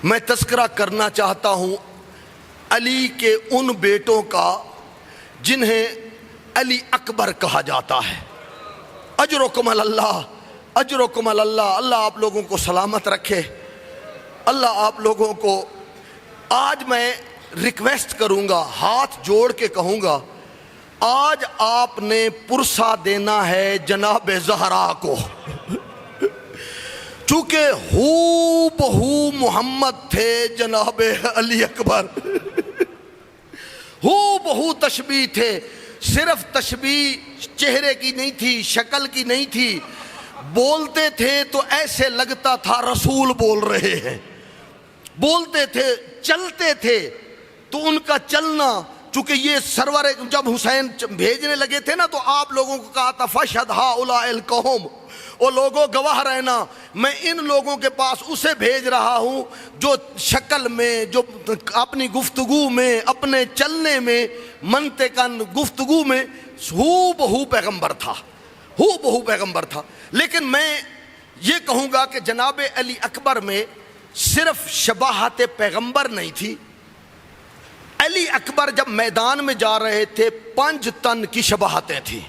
میں تذکرہ کرنا چاہتا ہوں علی کے ان بیٹوں کا جنہیں علی اکبر کہا جاتا ہے۔ اجرکم اللہ، اجرکم اللہ، اللہ آپ لوگوں کو سلامت رکھے، اللہ آپ لوگوں کو۔ آج میں ریکویسٹ کروں گا، ہاتھ جوڑ کے کہوں گا، آج آپ نے پرسہ دینا ہے جناب زہرا کو، چونکہ ہو بہو محمد تھے جناب علی اکبر، ہو بہو تشبیہ تھے، صرف تشبیہ چہرے کی نہیں تھی، شکل کی نہیں تھی، بولتے تھے تو ایسے لگتا تھا رسول بول رہے ہیں، بولتے تھے، چلتے تھے تو ان کا چلنا، چونکہ یہ سرور جب حسین بھیجنے لگے تھے نا تو آپ لوگوں کو کہا تھا فشہد ہؤلاء القوم، وہ لوگوں گواہ رہنا، میں ان لوگوں کے پاس اسے بھیج رہا ہوں جو شکل میں، جو اپنی گفتگو میں، اپنے چلنے میں، منطقاً گفتگو میں ہو بہو پیغمبر تھا، ہو بہو پیغمبر تھا۔ لیکن میں یہ کہوں گا کہ جناب علی اکبر میں صرف شباہت پیغمبر نہیں تھی، علی اکبر جب میدان میں جا رہے تھے 5 تن کی شباہتیں تھیں،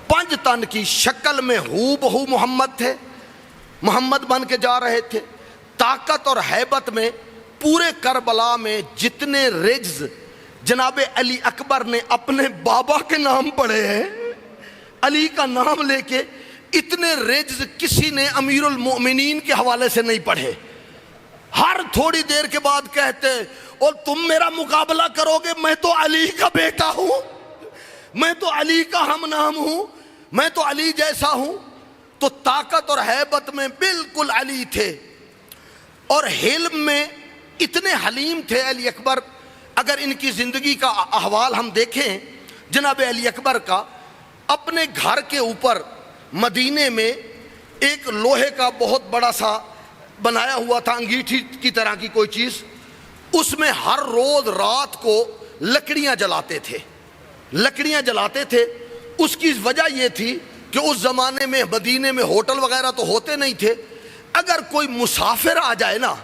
5 تن کی شکل میں ہو بہو محمد تھے، محمد بن کے جا رہے تھے، طاقت اور ہیبت میں پورے کربلا میں جتنے رجز جناب علی اکبر نے اپنے بابا کے نام پڑھے ہیں، علی کا نام لے کے، اتنے رجز کسی نے امیر المؤمنین کے حوالے سے نہیں پڑھے۔ ہر تھوڑی دیر کے بعد کہتے، اور تم میرا مقابلہ کرو گے، میں تو علی کا بیٹا ہوں، میں تو علی کا ہم نام ہوں، میں تو علی جیسا ہوں۔ تو طاقت اور ہیبت میں بالکل علی تھے، اور حلم میں اتنے حلیم تھے علی اکبر۔ اگر ان کی زندگی کا احوال ہم دیکھیں جناب علی اکبر کا، اپنے گھر کے اوپر مدینے میں ایک لوہے کا بہت بڑا سا بنایا ہوا تھا، انگیٹھی کی طرح کی کوئی چیز، اس میں ہر روز رات کو لکڑیاں جلاتے تھے، لکڑیاں جلاتے تھے۔ اس کی وجہ یہ تھی کہ اس زمانے میں مدینے میں ہوٹل وغیرہ تو ہوتے نہیں تھے، اگر کوئی مسافر آ جائے نا،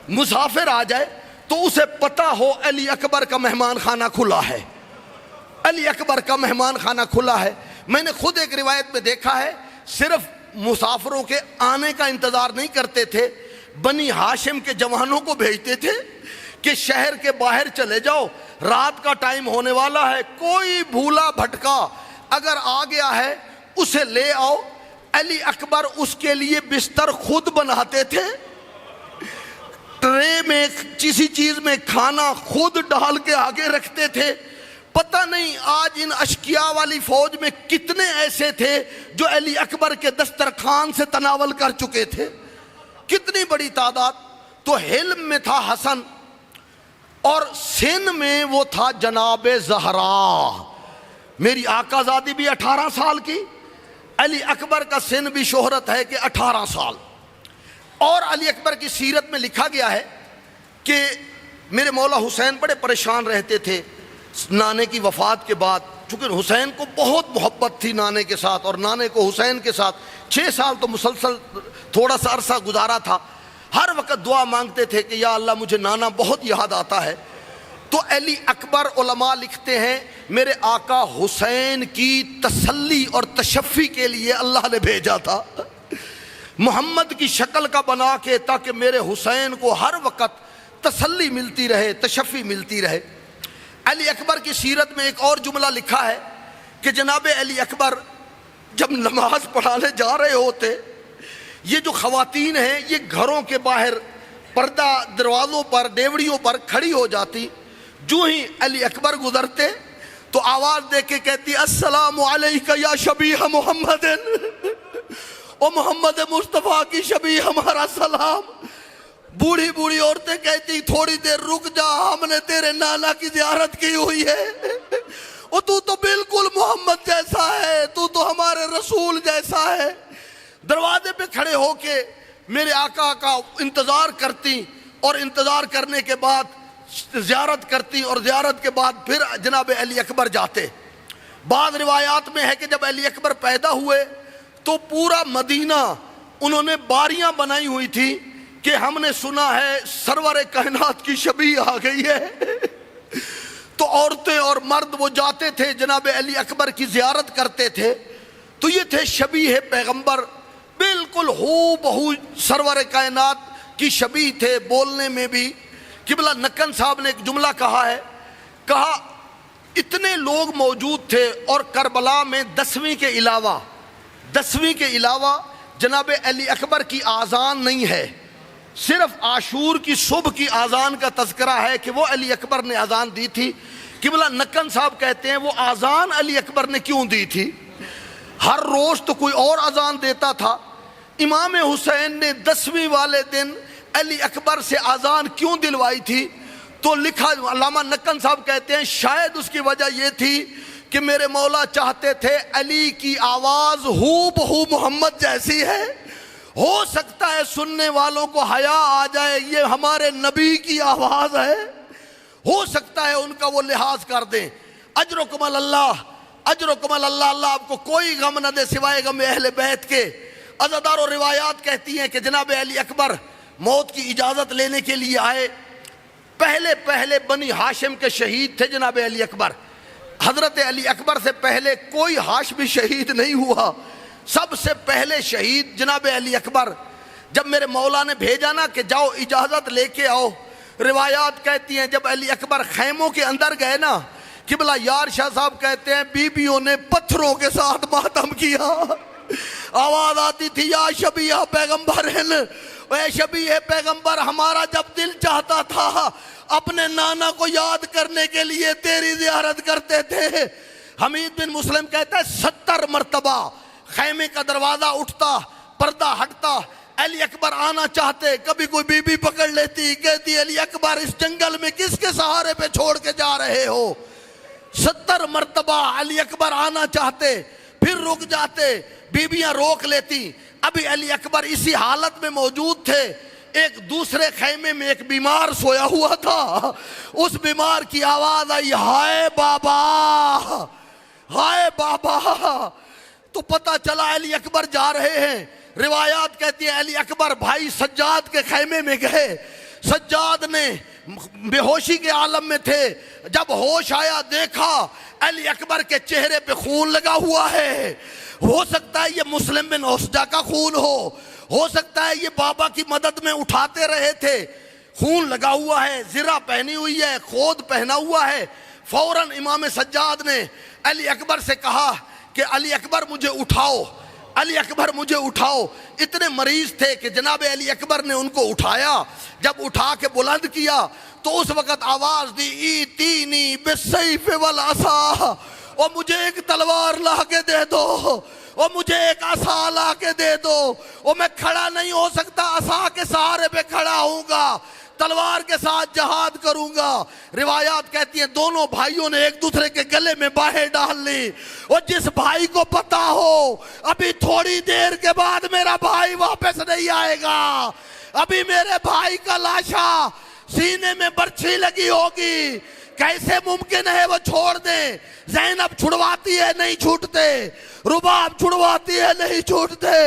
مسافر آ جائے تو اسے پتہ ہو علی اکبر کا مہمان خانہ کھلا ہے، علی اکبر کا مہمان خانہ کھلا ہے۔ میں نے خود ایک روایت میں دیکھا ہے، صرف مسافروں کے آنے کا انتظار نہیں کرتے تھے، بنی ہاشم کے جوانوں کو بھیجتے تھے کہ شہر کے باہر چلے جاؤ، رات کا ٹائم ہونے والا ہے، کوئی بھولا بھٹکا اگر آ گیا ہے اسے لے آؤ۔ علی اکبر اس کے لیے بستر خود بناتے تھے، ٹرے میں کسی چیز میں کھانا خود ڈال کے آگے رکھتے تھے۔ پتہ نہیں آج ان اشکیا والی فوج میں کتنے ایسے تھے جو علی اکبر کے دسترخوان سے تناول کر چکے تھے، کتنی بڑی تعداد۔ تو حلم میں تھا حسن، اور سن میں وہ تھا جناب زہرا، میری آقا زادی بھی 18 سال کی، علی اکبر کا سن بھی شہرت ہے کہ 18 سال۔ اور علی اکبر کی سیرت میں لکھا گیا ہے کہ میرے مولا حسین بڑے پریشان رہتے تھے نانے کی وفات کے بعد، چونکہ حسین کو بہت محبت تھی نانے کے ساتھ، اور نانے کو حسین کے ساتھ 6 سال تو مسلسل تھوڑا سا عرصہ گزارا تھا، ہر وقت دعا مانگتے تھے کہ یا اللہ مجھے نانا بہت یاد آتا ہے۔ تو علی اکبر، علماء لکھتے ہیں، میرے آقا حسین کی تسلی اور تشفی کے لیے اللہ نے بھیجا تھا، محمد کی شکل کا بنا کے، تاکہ میرے حسین کو ہر وقت تسلی ملتی رہے، تشفی ملتی رہے۔ علی اکبر کی سیرت میں ایک اور جملہ لکھا ہے کہ جناب علی اکبر جب نماز پڑھانے جا رہے ہوتے، یہ جو خواتین ہیں یہ گھروں کے باہر پردہ دروازوں پر، ڈیوڑیوں پر کھڑی ہو جاتی، جو ہی علی اکبر گزرتے تو آواز دے کے کہتی السلام علیکہ یا شبیہ محمد، او محمد مصطفیٰ کی شبیہ ہمارا سلام۔ بوڑھی بوڑھی عورتیں کہتی تھوڑی دیر رک جا، ہم نے تیرے نانا کی زیارت کی ہوئی ہے، اور تو بالکل محمد جیسا ہے، تو ہمارے رسول جیسا ہے۔ دروازے پہ کھڑے ہو کے میرے آقا کا انتظار کرتی، اور انتظار کرنے کے بعد زیارت کرتی، اور زیارت کے بعد پھر جناب علی اکبر جاتے۔ بعض روایات میں ہے کہ جب علی اکبر پیدا ہوئے تو پورا مدینہ انہوں نے باریاں بنائی ہوئی تھی کہ ہم نے سنا ہے سرور کائنات کی شبیہ آ گئی ہے. تو عورتیں اور مرد وہ جاتے تھے جناب علی اکبر کی زیارت کرتے تھے. تو یہ تھے شبیہ پیغمبر، بالکل ہو بہو سرور کائنات کی شبیہ تھے، بولنے میں بھی. قبلہ نکن صاحب نے ایک جملہ کہا ہے، کہا اتنے لوگ موجود تھے اور کربلا میں 10ویں کے علاوہ جناب علی اکبر کی آذان نہیں ہے، صرف عاشور کی صبح کی آذان کا تذکرہ ہے کہ وہ علی اکبر نے آذان دی تھی. قبلہ نکن صاحب کہتے ہیں وہ آذان علی اکبر نے کیوں دی تھی؟ ہر روز تو کوئی اور اذان دیتا تھا، امام حسین نے 10ویں والے دن علی اکبر سے اذان کیوں دلوائی تھی؟ تو لکھا، علامہ نکن صاحب کہتے ہیں شاید اس کی وجہ یہ تھی کہ میرے مولا چاہتے تھے علی کی آواز ہو بہو محمد جیسی ہے، ہو سکتا ہے سننے والوں کو حیا آ جائے یہ ہمارے نبی کی آواز ہے، ہو سکتا ہے ان کا وہ لحاظ کر دیں. اجرکم اللہ، اجرکم اللہ، اللہ آپ کو کوئی غم نہ دے سوائے غم اہل بیت کے. عزادار و روایات کہتی ہیں کہ جناب علی اکبر موت کی اجازت لینے کے لیے آئے. پہلے بنی ہاشم کے شہید تھے جناب علی اکبر. حضرت علی اکبر سے پہلے کوئی ہاشمی شہید نہیں ہوا، سب سے پہلے شہید جناب علی اکبر. جب میرے مولا نے بھیجا نا کہ جاؤ اجازت لے کے آؤ، روایات کہتی ہیں جب علی اکبر خیموں کے اندر گئے نا، قبلہ یار شاہ صاحب کہتے ہیں بیویوں نے پتھروں کے ساتھ ماتم کیا. آواز آتی تھی یا شبیہ پیغمبر، اے شبیہ پیغمبر، ہمارا جب دل چاہتا تھا اپنے نانا کو یاد کرنے کے لیے تیری زیارت کرتے تھے. حمید بن مسلم کہتا ہے 70 مرتبہ خیمے کا دروازہ اٹھتا، پردہ ہٹتا، علی اکبر آنا چاہتے، کبھی کوئی بی بی پکڑ لیتی، کہتی علی اکبر اس جنگل میں کس کے سہارے پہ چھوڑ کے جا رہے ہو. 70 مرتبہ علی اکبر آنا چاہتے، پھر رک جاتے، بیویاں روک لیتی. ابھی علی اکبر اسی حالت میں موجود تھے. ایک دوسرے خیمے میں ایک بیمار سویا ہوا تھا، اس بیمار کی آواز آئی ہائے بابا، ہائے بابا. تو پتہ چلا علی اکبر جا رہے ہیں. روایات کہتی ہیں علی اکبر بھائی سجاد کے خیمے میں گئے. سجاد نے بے ہوشی کے عالم میں تھے، جب ہوش آیا دیکھا علی اکبر کے چہرے پہ خون لگا ہوا ہے. ہو سکتا ہے یہ مسلم بن عسجہ کا خون ہو سکتا ہے یہ بابا کی مدد میں اٹھاتے رہے تھے. خون لگا ہوا ہے، زرہ پہنی ہوئی ہے، خود پہنا ہوا ہے. فوراً امام سجاد نے علی اکبر سے کہا کہ علی اکبر مجھے اٹھاؤ، علی اکبر مجھے اٹھاؤ. اتنے مریض تھے کہ جناب علی اکبر نے ان کو اٹھایا. جب اٹھا کے بلند کیا تو اس وقت آواز دی ایتینی بالسیف والعصا، اور مجھے ایک تلوار لا کے دے دو، اور مجھے ایک عصا لا کے دے دو. اور میں کھڑا نہیں ہو سکتا، عصا کے سہارے پہ کھڑا ہوں گا، تلوار کے ساتھ جہاد کروں گا. روایات کہتی ہیں دونوں بھائیوں نے ایک دوسرے کے گلے میں باہیں ڈال لی. اور جس بھائی کو پتا ہو ابھی تھوڑی دیر کے بعد میرا بھائی واپس نہیں آئے گا، ابھی میرے بھائی کا لاشا سینے میں برچھی لگی ہوگی، کیسے ممکن ہے وہ چھوڑ دیں؟ زینب چھڑواتی ہے نہیں چھوٹتے، رباب چھڑواتی ہے نہیں چھوٹتے.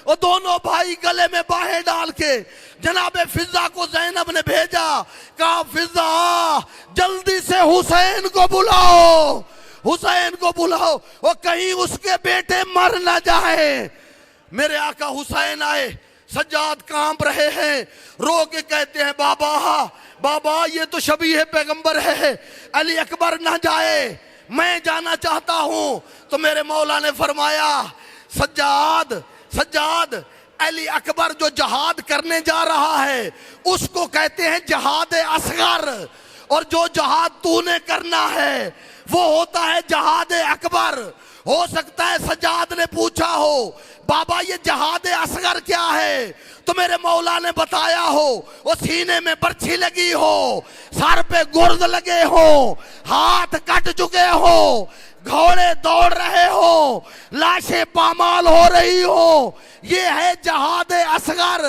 اور دونوں بھائی گلے میں باہیں ڈال کے جناب فضہ کو زینب نے بھیجا، کہا فضہ جلدی سے حسین کو بلاؤ، حسین کو بلاؤ، اور کہیں اس کے بیٹے مر نہ جائیں. میرے آقا حسین آئے، سجاد کانپ رہے ہیں، رو کے کہتے ہیں بابا بابا یہ تو شبیہ پیغمبر ہے، علی اکبر نہ جائے، میں جانا چاہتا ہوں. تو میرے مولا نے فرمایا سجاد سجاد، علی اکبر جو جہاد کرنے جا رہا ہے اس کو کہتے ہیں جہاد اصغر، اور جو جہاد تو نے کرنا ہے وہ ہوتا ہے جہاد اکبر. ہو سکتا ہے سجاد نے پوچھا ہو بابا یہ جہاد اصغر کیا ہے، تو میرے مولا نے بتایا ہو وہ سینے میں برچھی لگی ہو، سر پہ گرد لگے ہو، ہاتھ کٹ چکے ہو، گھوڑے دوڑ رہے ہو، لاشیں پامال ہو رہی ہو، یہ ہے جہاد اصغر.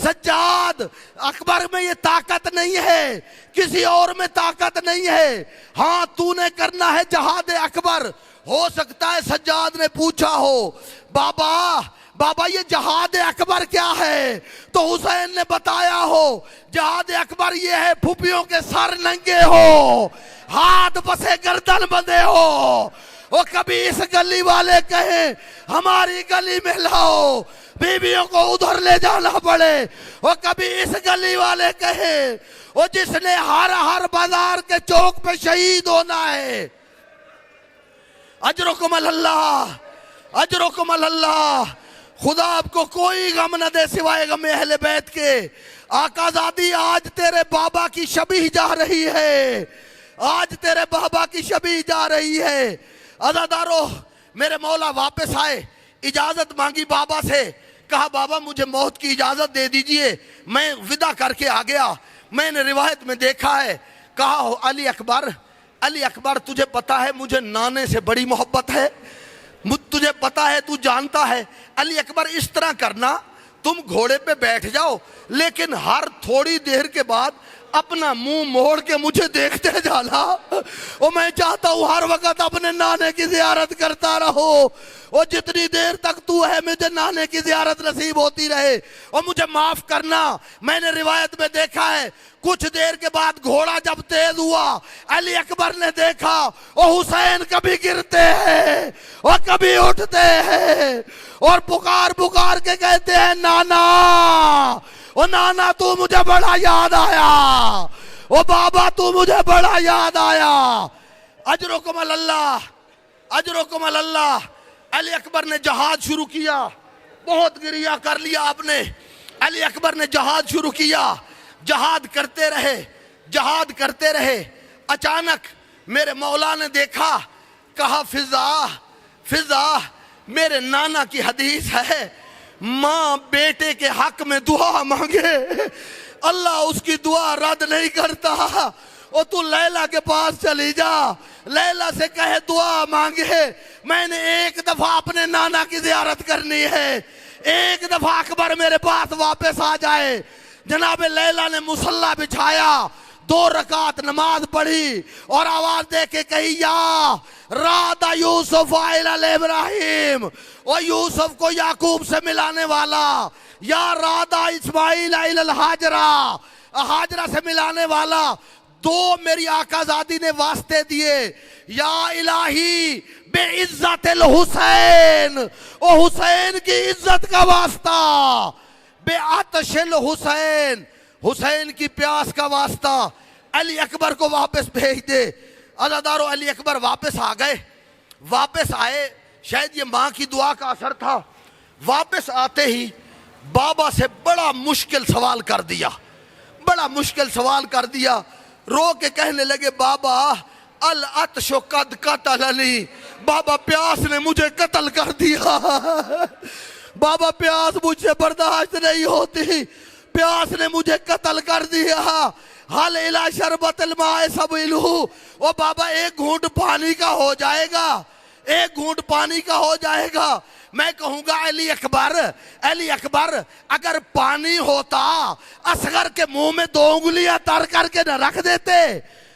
سجاد اکبر میں یہ طاقت نہیں ہے، کسی اور میں طاقت نہیں ہے، ہاں تو نے کرنا ہے جہاد اکبر. ہو سکتا ہے سجاد نے پوچھا ہو بابا بابا یہ جہاد اکبر کیا ہے؟ تو حسین نے بتایا ہو جہاد اکبر یہ ہے پھوپھیوں کے سر ننگے ہو، ہاتھ پسے گردن بندھے ہو، وہ کبھی اس گلی والے کہیں ہماری گلی میں لاؤ بیویوں کو ادھر لے جانا پڑے، وہ کبھی اس گلی والے کہیں وہ جس نے ہر بازار کے چوک پہ شہید ہونا ہے، اجرکم اللہ، اجرکم اللہ، خدا آپ کو کوئی غم نہ دے سوائے غم اہل بیت کے۔ آقا زادی آج تیرے بابا کی شبیہ جا رہی ہے، آج تیرے بابا کی شبیہ جا رہی ہے۔ عزادارو میرے مولا واپس آئے، اجازت مانگی بابا سے، کہا بابا مجھے موت کی اجازت دے دیجئے، میں ودا کر کے آ گیا۔ میں نے روایت میں دیکھا ہے، کہا علی اکبر، علی اکبر تجھے پتا ہے مجھے نانے سے بڑی محبت ہے، تجھے پتا ہے، تو جانتا ہے، علی اکبر اس طرح کرنا تم گھوڑے پہ بیٹھ جاؤ لیکن ہر تھوڑی دیر کے بعد اپنا منہ موڑ کے مجھے دیکھتے جانا، اور میں چاہتا ہوں ہر وقت اپنے نانے کی زیارت کرتا رہو، اور جتنی دیر تک تو ہے مجھے نانے کی زیارت نصیب ہوتی رہے، اور مجھے معاف کرنا۔ میں نے روایت میں دیکھا ہے کچھ دیر کے بعد گھوڑا جب تیز ہوا، علی اکبر نے دیکھا اور حسین کبھی گرتے ہیں اور کبھی اٹھتے ہیں اور پکار کے کہتے ہیں نانا، او نانا تو مجھے بڑا یاد آیا، او بابا تو مجھے بڑا یاد آیا۔ اجرکم اللہ، اجرکم اللہ۔ علی اکبر نے جہاد شروع کیا، بہت گریہ کر لیا آپ نے۔ علی اکبر نے جہاد شروع کیا، جہاد کرتے رہے، جہاد کرتے رہے۔ اچانک میرے مولا نے دیکھا، کہا فضا، فضا میرے نانا کی حدیث ہے ماں بیٹے کے حق میں دعا مانگے اللہ اس کی دعا رد نہیں کرتا، اور تو لیلا کے پاس چلی جا، لیلا سے کہے دعا مانگے۔ میں نے ایک دفعہ اپنے نانا کی زیارت کرنی ہے، ایک دفعہ اکبر میرے پاس واپس آ جائے۔ جناب لیلا نے مصلی بچھایا، 2 رکعت نماز پڑھی اور آواز دے کے کہی یا راد یوسف الی ابراہیم، اور یوسف کو یعقوب سے ملانے والا، یا راد اسماعیل الی الحاجرہ، حاجرہ سے ملانے والا۔ 2 میری آقا زادی نے واسطے دیے، یا الہی بے عزت الحسین، او حسین کی عزت کا واسطہ، بے عطش الحسین، حسین کی پیاس کا واسطہ، علی اکبر کو واپس بھیج دے۔ عزادارو علی اکبر واپس آ گئے، واپس آئے، شاید یہ ماں کی دعا کا اثر تھا۔ واپس آتے ہی بابا سے بڑا مشکل سوال کر دیا، بڑا مشکل سوال کر دیا۔ رو کے کہنے لگے بابا العطش قد قتلنی، بابا پیاس نے مجھے قتل کر دیا، بابا پیاس مجھ سے برداشت نہیں ہوتی، پیاس نے مجھے قتل کر دیا، حل الی شربت الماء سبیلہ، او بابا ایک گھونٹ پانی کا ہو جائے گا، ایک گھونٹ پانی کا ہو جائے گا۔ میں کہوں گا علی اکبر، علی اکبر اگر پانی ہوتا اصغر کے منہ میں 2 انگلیاں تر کر کے نہ رکھ دیتے،